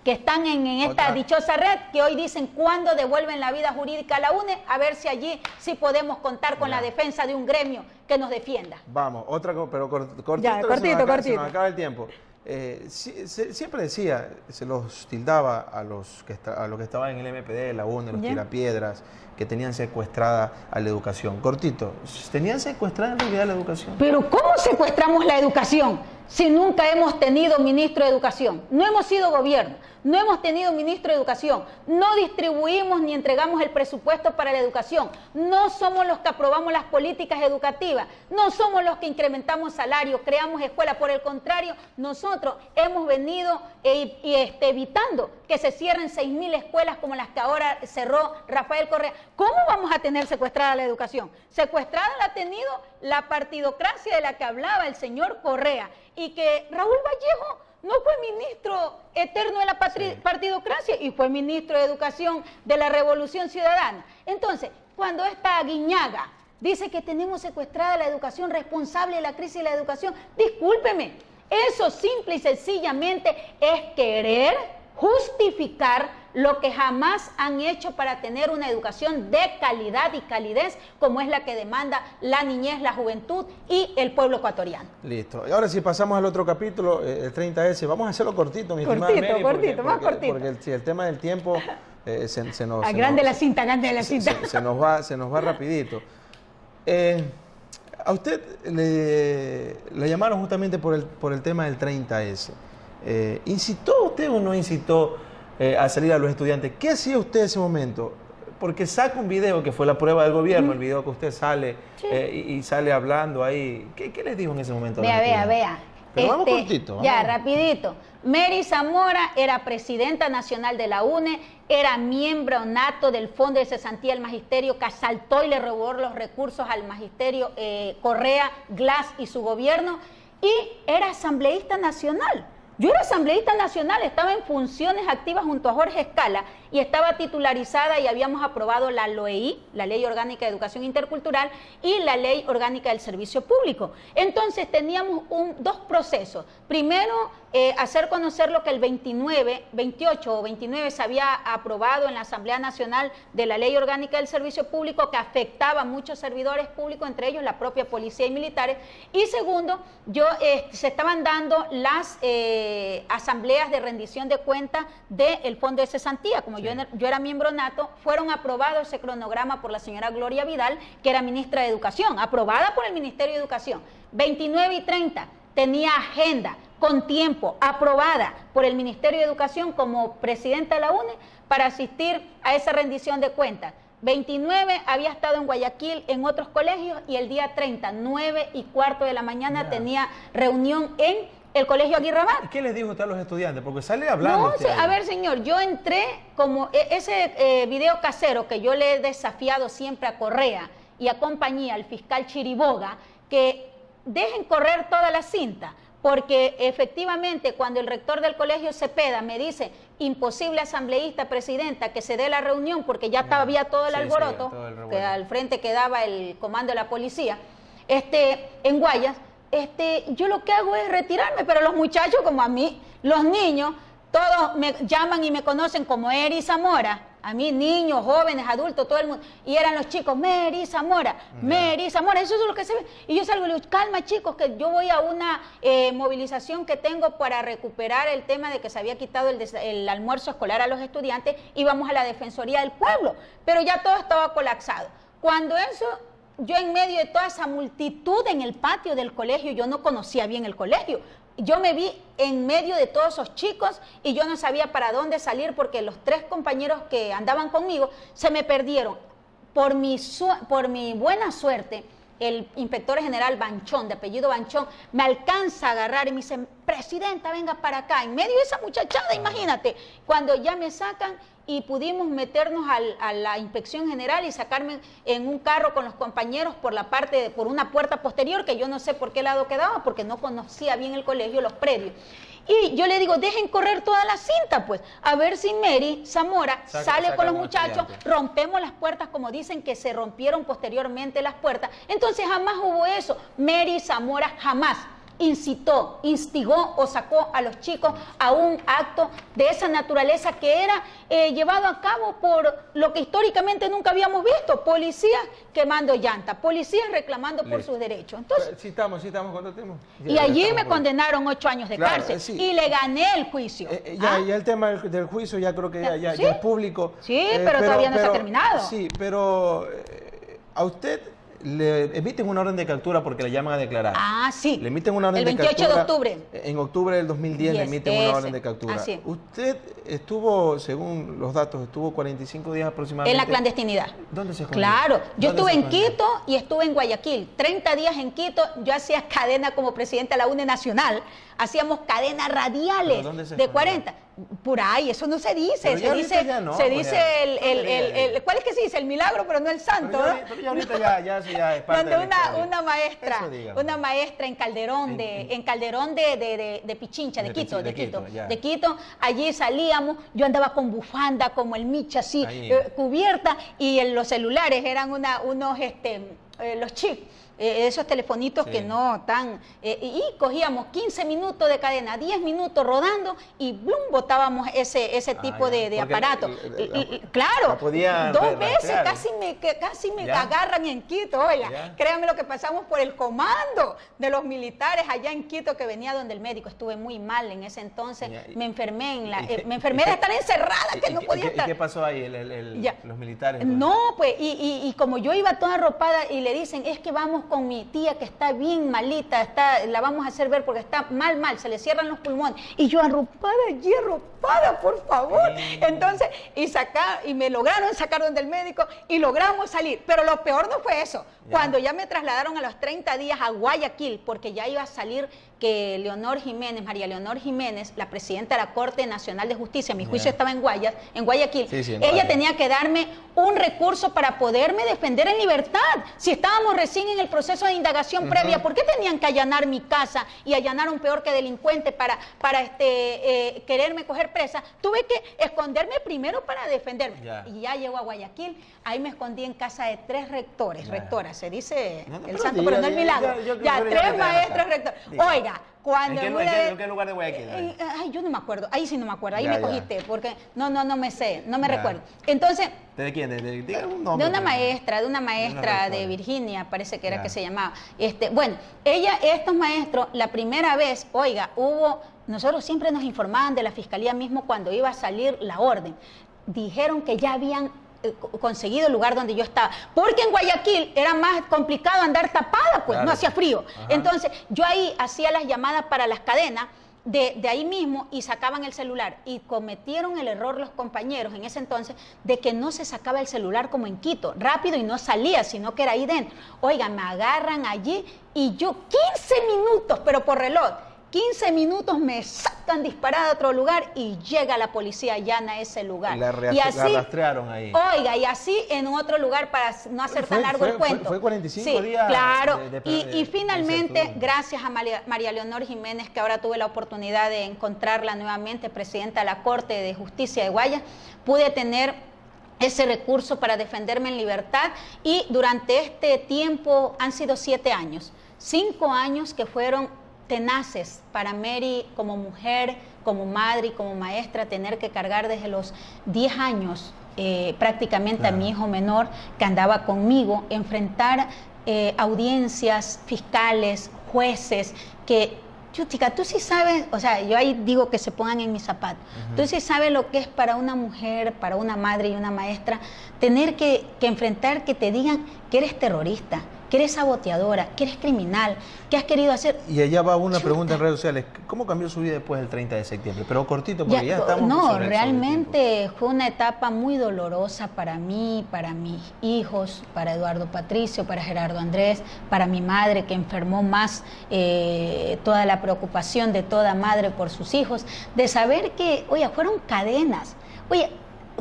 que están en esta dichosa red, que hoy dicen cuándo devuelven la vida jurídica a la UNE, a ver si allí sí podemos contar con la defensa de un gremio que nos defienda. Vamos, otra cosa, pero cortito, cortito. Se nos acaba el tiempo. Siempre decía, se los tildaba a los que estaban en el MPD, la UNE, los tirapiedras, que tenían secuestrada a la educación. Cortito, ¿tenían secuestrada en realidad la educación? Pero ¿cómo secuestramos la educación si nunca hemos tenido ministro de educación? No hemos sido gobierno, no hemos tenido ministro de educación, no distribuimos ni entregamos el presupuesto para la educación, no somos los que aprobamos las políticas educativas, no somos los que incrementamos salarios, creamos escuelas. Por el contrario, nosotros hemos venido evitando que se cierren 6.000 escuelas como las que ahora cerró Rafael Correa. ¿Cómo vamos a tener secuestrada la educación? Secuestrada la ha tenido la partidocracia de la que hablaba el señor Correa, y que Raúl Vallejo no fue ministro eterno de la partidocracia y fue ministro de Educación de la Revolución Ciudadana. Entonces, cuando esta Guiñaga dice que tenemos secuestrada la educación, responsable de la crisis de la educación, discúlpeme, eso simple y sencillamente es querer justificar lo que jamás han hecho para tener una educación de calidad y calidez como es la que demanda la niñez, la juventud y el pueblo ecuatoriano. Listo. Y ahora si pasamos al otro capítulo, el 30S, vamos a hacerlo cortito, mi estimada Mary, cortito. Porque el tema del tiempo se nos... Grande la cinta. Se nos va rapidito. A usted le llamaron justamente por el tema del 30S. ¿Incitó usted o no incitó a salir a los estudiantes? ¿Qué hacía usted en ese momento? Porque saca un video que fue la prueba del gobierno, el video que usted sale y sale hablando ahí. ¿Qué les dijo en ese momento? Vea. Pero vamos cortito. Ya, rapidito. Mary Zamora era presidenta nacional de la UNE, era miembro nato del Fondo de Cesantía del Magisterio, que asaltó y le robó los recursos al Magisterio Correa, Glass y su gobierno, y era asambleísta nacional. Yo era asambleísta nacional, estaba en funciones activas junto a Jorge Escala y estaba titularizada y habíamos aprobado la LOEI, la Ley Orgánica de Educación Intercultural, y la Ley Orgánica del Servicio Público. Entonces teníamos dos procesos. Primero, hacer conocer lo que el 28 o 29 se había aprobado en la Asamblea Nacional de la Ley Orgánica del Servicio Público, que afectaba a muchos servidores públicos, entre ellos la propia policía y militares. Y segundo, se estaban dando las asambleas de rendición de cuentas del Fondo de Cesantía. Como yo era miembro nato, fueron aprobados ese cronograma por la señora Gloria Vidal, que era ministra de Educación, aprobada por el Ministerio de Educación. 29 y 30 tenía agenda con tiempo, aprobada por el Ministerio de Educación como presidenta de la UNE para asistir a esa rendición de cuentas. 29 había estado en Guayaquil, en otros colegios, y el día 30, 9:15 de la mañana, tenía reunión en el Colegio Aguirre Abad. ¿Qué les dijo usted a los estudiantes? Porque sale hablando. No, a ver, señor, yo entré como ese video casero que yo le he desafiado siempre a Correa y a compañía, al fiscal Chiriboga, que dejen correr toda la cinta, porque efectivamente cuando el rector del colegio Cepeda me dice, imposible asambleísta, presidenta, que se dé la reunión porque ya había todo el alboroto, que al frente quedaba el comando de la policía, en Guayas, yo lo que hago es retirarme, pero los muchachos, como a mí, los niños, todos me llaman y me conocen como Eri Zamora. A mí, niños, jóvenes, adultos, todo el mundo. Y eran los chicos, Mary Zamora, Mary Zamora, eso es lo que se ve. Y yo salgo y le digo, calma chicos, que yo voy a una movilización que tengo para recuperar el tema de que se había quitado el almuerzo escolar a los estudiantes y vamos a la Defensoría del Pueblo. Pero ya todo estaba colapsado. Cuando eso, yo en medio de toda esa multitud en el patio del colegio, yo no conocía bien el colegio. Yo me vi en medio de todos esos chicos y yo no sabía para dónde salir porque los 3 compañeros que andaban conmigo se me perdieron. Por mi buena suerte, el inspector general Banchón, de apellido Banchón, me alcanza a agarrar y me dice, presidenta, venga para acá. En medio de esa muchachada, imagínate, cuando ya me sacan y pudimos meternos a la inspección general y sacarme en un carro con los compañeros por una puerta posterior, que yo no sé por qué lado quedaba, porque no conocía bien el colegio, los predios. Y yo le digo, dejen correr toda la cinta, pues, a ver si Mary Zamora sale con los muchachos, rompemos las puertas, como dicen que se rompieron posteriormente las puertas. Entonces jamás hubo eso. Mary Zamora jamás incitó, instigó o sacó a los chicos a un acto de esa naturaleza que era llevado a cabo por lo que históricamente nunca habíamos visto, policías quemando llantas, policías reclamando por sus derechos. Entonces, sí estamos, ¿cuánto tenemos? Y allí me condenaron 8 años de cárcel y le gané el juicio. Ya el tema del juicio ya creo que ya es público. Sí, pero todavía no se ha terminado. Sí, pero a usted le emiten una orden de captura porque le llaman a declarar. Ah, sí. Le emiten una orden de captura. El 28 de octubre. En octubre del 2010 le emiten una orden de captura. Así. Usted estuvo, según los datos, estuvo 45 días aproximadamente. En la clandestinidad. ¿Dónde se escondió? Claro. Yo estuve en Quito y estuve en Guayaquil. 30 días en Quito. Yo hacía cadena como presidenta de la UNE Nacional. Hacíamos cadenas radiales de 40. Por ahí, eso no se dice. Pero se dice, no, se dice ¿cuál es que se dice? El milagro, pero no el santo. Pero ya ahorita ya es parte donde de una maestra en Calderón de Pichincha, de Quito, allí salíamos, yo andaba con bufanda como el Micha, así, cubierta, y los celulares eran los chips. Esos telefonitos que no tan... y cogíamos 15 minutos de cadena, 10 minutos rodando y ¡blum! Botábamos ese tipo de aparato. Claro, 2 veces casi me agarran en Quito. Oiga, créanme lo que pasamos por el comando de los militares allá en Quito, que venía donde el médico. Estuve muy mal en ese entonces. Me enfermé de estar encerrada, que no podía estar. ¿Y qué pasó ahí los militares? Entonces? No, pues, y como yo iba toda arropada y le dicen, es que vamos con mi tía que está bien malita, la vamos a hacer ver porque está mal, se le cierran los pulmones. Y yo arropada, por favor. Entonces, y me lograron sacar donde el médico y logramos salir. Pero lo peor no fue eso. Cuando ya me trasladaron a los 30 días a Guayaquil, porque ya iba a salir que María Leonor Jiménez, la presidenta de la Corte Nacional de Justicia, mi juicio estaba en Guayaquil, ella tenía que darme un recurso para poderme defender en libertad. Si estábamos recién en el proceso de indagación previa, ¿por qué tenían que allanar mi casa y allanar un peor que delincuente para quererme coger presa? Tuve que esconderme primero para defenderme. Y ya llego a Guayaquil, ahí me escondí en casa de 3 rectoras, se dice el santo, pero no el milagro. 3 maestros rectores. Oiga, ¿En qué lugar de Guayaquil? Yo no me acuerdo, ahí sí no me acuerdo, ahí me cogiste, porque no me sé, no me recuerdo. Entonces, ¿de quién? De una maestra de Virginia, parece que era que se llamaba. Bueno, estos maestros, la primera vez, nosotros siempre nos informaban de la fiscalía mismo cuando iba a salir la orden. Dijeron que ya habían conseguido el lugar donde yo estaba, porque en Guayaquil era más complicado andar tapada, pues no hacía frío. Entonces yo ahí hacía las llamadas para las cadenas de ahí mismo y sacaban el celular, y cometieron el error los compañeros en ese entonces de que no se sacaba el celular como en Quito, rápido, y no salía, sino que era ahí dentro. Oigan, me agarran allí y yo 15 minutos, pero por reloj, 15 minutos me sacan disparada a otro lugar y llega la policía, allana ese lugar. Y así, la rastrearon ahí. Oiga, y así en otro lugar, para no hacer tan largo el cuento. Fue 45 días. Claro, y finalmente, gracias a María Leonor Jiménez, que ahora tuve la oportunidad de encontrarla nuevamente, presidenta de la Corte de Justicia de Guayas, pude tener ese recurso para defenderme en libertad, y durante este tiempo han sido 7 años, 5 años que fueron tenaces para Mary como mujer, como madre y como maestra, tener que cargar desde los 10 años prácticamente a mi hijo menor que andaba conmigo, enfrentar audiencias, fiscales, jueces, que Chutica, tú sí sabes, o sea, yo ahí digo que se pongan en mis zapatos. Tú sí sabes lo que es para una mujer, para una madre y una maestra, tener que enfrentar que te digan que eres terrorista, que eres saboteadora, que eres criminal, que has querido hacer... Y allá va una pregunta en redes sociales. ¿Cómo cambió su vida después del 30 de septiembre? Pero cortito, porque ya estamos... No, realmente fue una etapa muy dolorosa para mí, para mis hijos, para Eduardo Patricio, para Gerardo Andrés, para mi madre, que enfermó más, toda la preocupación de toda madre por sus hijos, de saber que, oye, fueron cadenas. Oye,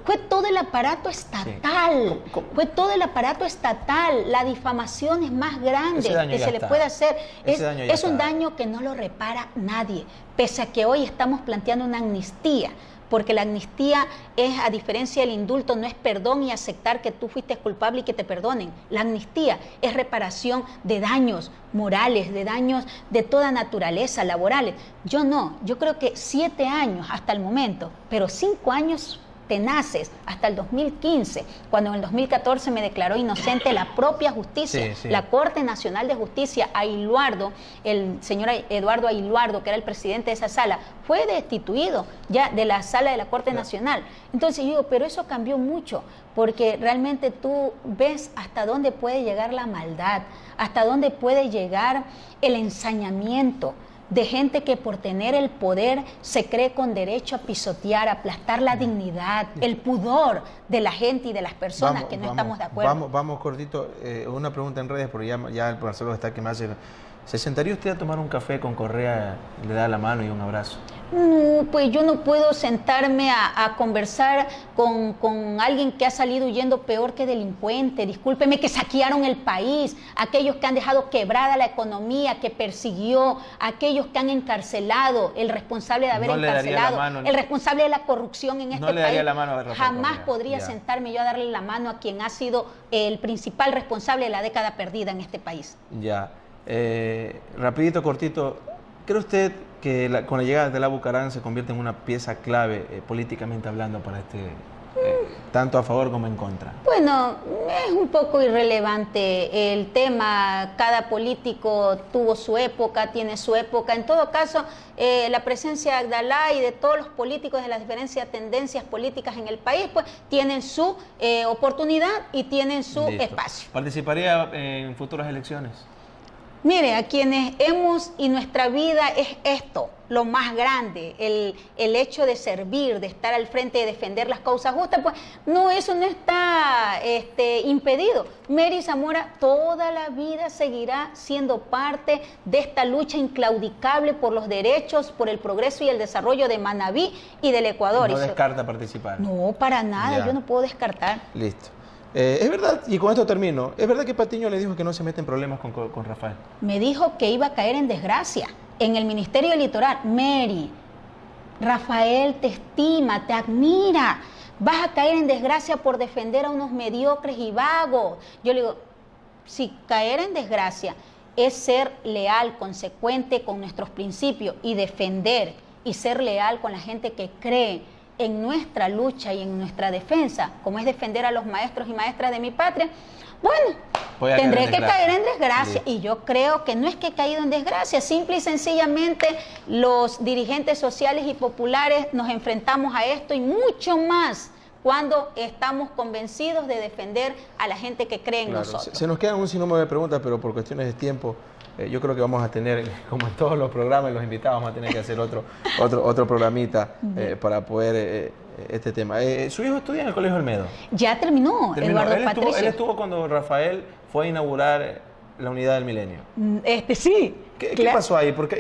fue todo el aparato estatal, fue todo el aparato estatal, la difamación es más grande que se le puede hacer, es un daño que no lo repara nadie, pese a que hoy estamos planteando una amnistía, porque la amnistía es, a diferencia del indulto, no es perdón y aceptar que tú fuiste culpable y que te perdonen. La amnistía es reparación de daños morales, de daños de toda naturaleza, laborales. Yo creo que 7 años hasta el momento, pero 5 años tenaces hasta el 2015, cuando en el 2014 me declaró inocente la propia justicia, la Corte Nacional de Justicia, Ailuardo, el señor Eduardo Ailuardo, que era el presidente de esa sala, fue destituido ya de la sala de la Corte Nacional. Entonces yo digo, pero eso cambió mucho, porque realmente tú ves hasta dónde puede llegar la maldad, hasta dónde puede llegar el ensañamiento de gente que por tener el poder se cree con derecho a pisotear, a aplastar la dignidad, el pudor de la gente y de las personas que no estamos de acuerdo. Vamos cortito, una pregunta en redes, porque ya el Marcelo está que me hace... ¿Se sentaría usted a tomar un café con Correa, le da la mano y un abrazo? No, pues yo no puedo sentarme a conversar con alguien que ha salido huyendo peor que delincuente. Discúlpeme, que saquearon el país, aquellos que han dejado quebrada la economía, que persiguió, aquellos que han encarcelado, el responsable de haber encarcelado, el responsable de la corrupción en este país. No le daría la mano a Rafael Jamás Correa. podría sentarme yo a darle la mano a quien ha sido el principal responsable de la década perdida en este país. Ya. Rapidito, cortito, ¿cree usted que con la llegada de la Bucarán se convierte en una pieza clave políticamente hablando para tanto a favor como en contra? Bueno, es un poco irrelevante el tema. Cada político tuvo su época, tiene su época. En todo caso, la presencia de Abdalá y de todos los políticos de las diferentes tendencias políticas en el país, pues tienen su oportunidad y tienen su espacio. ¿Participaría en futuras elecciones? Mire, a quienes hemos, y nuestra vida es esto, lo más grande, el hecho de servir, de estar al frente, de defender las causas justas, pues no, eso no está impedido. Mary Zamora toda la vida seguirá siendo parte de esta lucha inclaudicable por los derechos, por el progreso y el desarrollo de Manabí y del Ecuador. ¿No descarta participar? No, para nada, yo no puedo descartar. Listo. Es verdad, y con esto termino, ¿es verdad que Patiño le dijo que no se mete en problemas con Rafael? Me dijo que iba a caer en desgracia en el Ministerio del Litoral. Mary, Rafael te estima, te admira, vas a caer en desgracia por defender a unos mediocres y vagos. Yo le digo, si caer en desgracia es ser leal, consecuente con nuestros principios y defender y ser leal con la gente que cree en nuestra lucha y en nuestra defensa, como es defender a los maestros y maestras de mi patria, bueno, tendré que caer en desgracia. Y yo creo que no es que he caído en desgracia, simple y sencillamente los dirigentes sociales y populares nos enfrentamos a esto y mucho más cuando estamos convencidos de defender a la gente que cree en nosotros. Se nos quedan un sinnúmero de preguntas, pero por cuestiones de tiempo, yo creo que vamos a tener, como en todos los programas, los invitados, vamos a tener que hacer otro programita para poder este tema. ¿Su hijo estudia en el Colegio Olmedo? Ya terminó. Eduardo Patricio. Él estuvo cuando Rafael fue a inaugurar la unidad del milenio. Sí. ¿Qué pasó ahí? Porque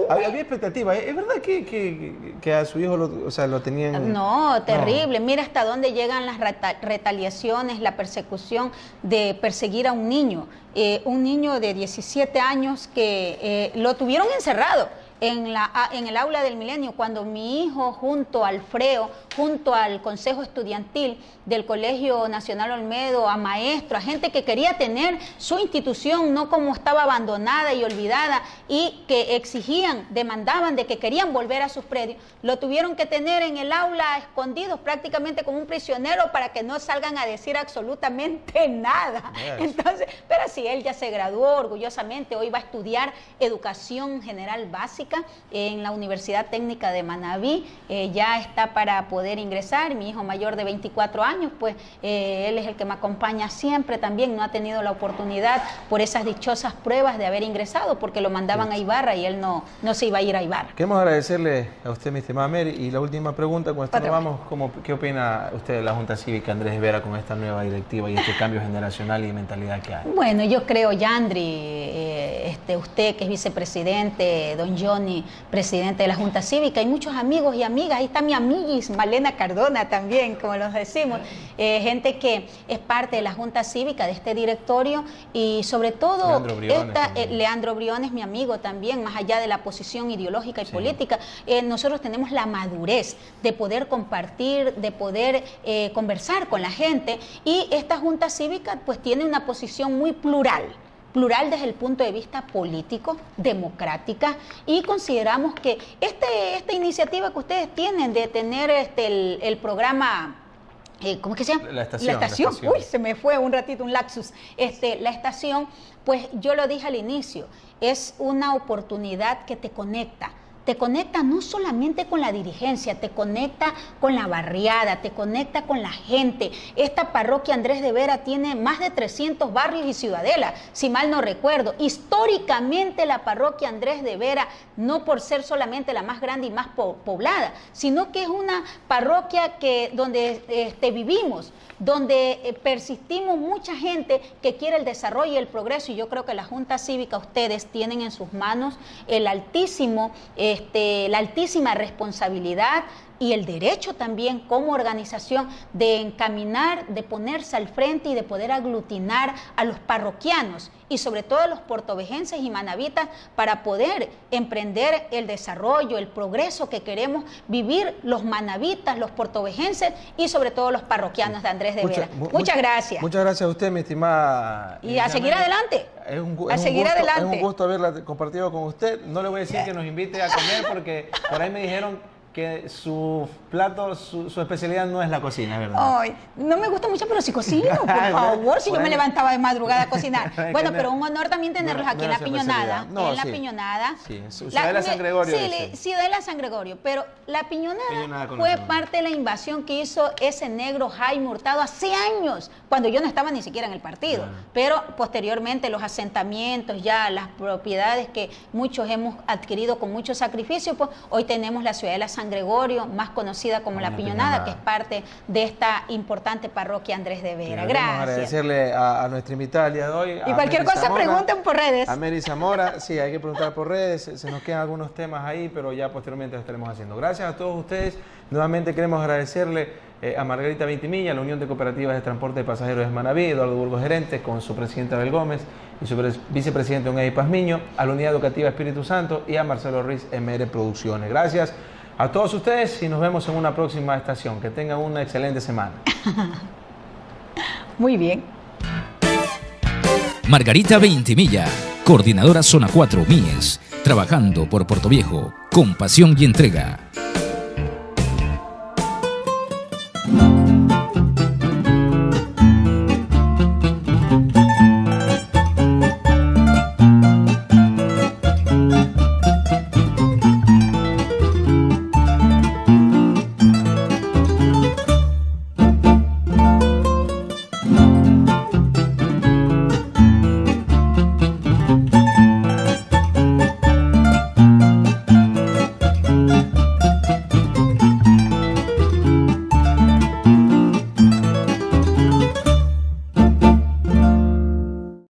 ahí había expectativas. ¿Es verdad que a su hijo lo tenían? No, terrible. No. Mira hasta dónde llegan las retaliaciones, la persecución de perseguir a un niño. Un niño de 17 años que lo tuvieron encerrado en el aula del milenio, cuando mi hijo junto al FREO, junto al Consejo Estudiantil del Colegio Nacional Olmedo, a maestros, a gente que quería tener su institución no como estaba abandonada y olvidada y que exigían, demandaban de que querían volver a sus predios, lo tuvieron que tener en el aula escondidos prácticamente como un prisionero para que no salgan a decir absolutamente nada. Entonces, pero sí, él ya se graduó orgullosamente, hoy va a estudiar educación general básica en la Universidad Técnica de Manabí, ya está para poder ingresar. Mi hijo mayor de 24 años, pues él es el que me acompaña siempre también, no ha tenido la oportunidad por esas dichosas pruebas de haber ingresado, porque lo mandaban a Ibarra y él no se iba a ir a Ibarra. Queremos agradecerle a usted, mi estimada Mary, y la última pregunta, con esto nos vamos, ¿qué opina usted de la Junta Cívica Andrés de Vera con esta nueva directiva y este cambio generacional y de mentalidad que hay? Bueno, yo creo, Yandri, usted que es vicepresidente, don Johnny, presidente de la Junta Cívica, hay muchos amigos y amigas, ahí está mi amiguis Malena Cardona también, como los decimos, gente que es parte de la Junta Cívica, de este directorio, y sobre todo Leandro Briones, mi amigo también, más allá de la posición ideológica y política, nosotros tenemos la madurez de poder compartir, de poder conversar con la gente, y esta Junta Cívica pues tiene una posición muy plural desde el punto de vista político, democrática, y consideramos que esta iniciativa que ustedes tienen de tener el programa, ¿cómo es que se llama? La estación. Uy, se me fue un ratito, un lapsus. La estación, pues yo lo dije al inicio, es una oportunidad que te conecta no solamente con la dirigencia, te conecta con la barriada, te conecta con la gente. Esta parroquia Andrés de Vera tiene más de 300 barrios y ciudadelas, si mal no recuerdo. Históricamente la parroquia Andrés de Vera, no por ser solamente la más grande y más poblada, sino que es una parroquia donde vivimos, donde persistimos mucha gente que quiere el desarrollo y el progreso, y yo creo que la Junta Cívica, ustedes tienen en sus manos la altísima responsabilidad y el derecho también como organización de encaminar, de ponerse al frente y de poder aglutinar a los parroquianos y sobre todo a los portovejenses y manavitas para poder emprender el desarrollo, el progreso que queremos vivir los manavitas, los portovejenses y sobre todo los parroquianos de Andrés de Vera. Muchas gracias. Muchas gracias a usted, mi estimada. Y a seguir adelante. Es un gusto haberla compartido con usted. No le voy a decir que nos invite a comer porque por ahí me dijeron que su plato, su especialidad no es la cocina, ¿verdad? Ay, no me gusta mucho, pero sí cocino, por favor, si yo me levantaba de madrugada a cocinar. Bueno, pero un honor también tenerlos aquí en La Piñonada. En La Piñonada. Sí, Ciudadela San Gregorio. Sí, Ciudadela San Gregorio, pero La Piñonada fue parte de la invasión que hizo ese negro Jaime Hurtado hace años, cuando yo no estaba ni siquiera en el partido. Pero posteriormente los asentamientos, ya las propiedades que muchos hemos adquirido con mucho sacrificio, pues hoy tenemos la Ciudadela San Gregorio, más conocida como La Piñonada, que es parte de esta importante parroquia Andrés de Vera. Gracias. Agradecerle a nuestra invitada el día de hoy. Y cualquier cosa pregunten por redes. A Mary Zamora, sí, hay que preguntar por redes, se nos quedan algunos temas ahí, pero ya posteriormente lo estaremos haciendo. Gracias a todos ustedes. Nuevamente queremos agradecerle a Margarita Ventimilla, la Unión de Cooperativas de Transporte de Pasajeros de Manabí, Eduardo Burgos Gerente, con su presidente Abel Gómez y su vicepresidente Unai Pazmiño, a la Unidad Educativa Espíritu Santo y a Marcelo Ruiz, MR Producciones. Gracias a todos ustedes y nos vemos en una próxima estación. Que tengan una excelente semana. Muy bien. Margarita Ventimilla, coordinadora Zona 4 MIES, trabajando por Portoviejo con pasión y entrega.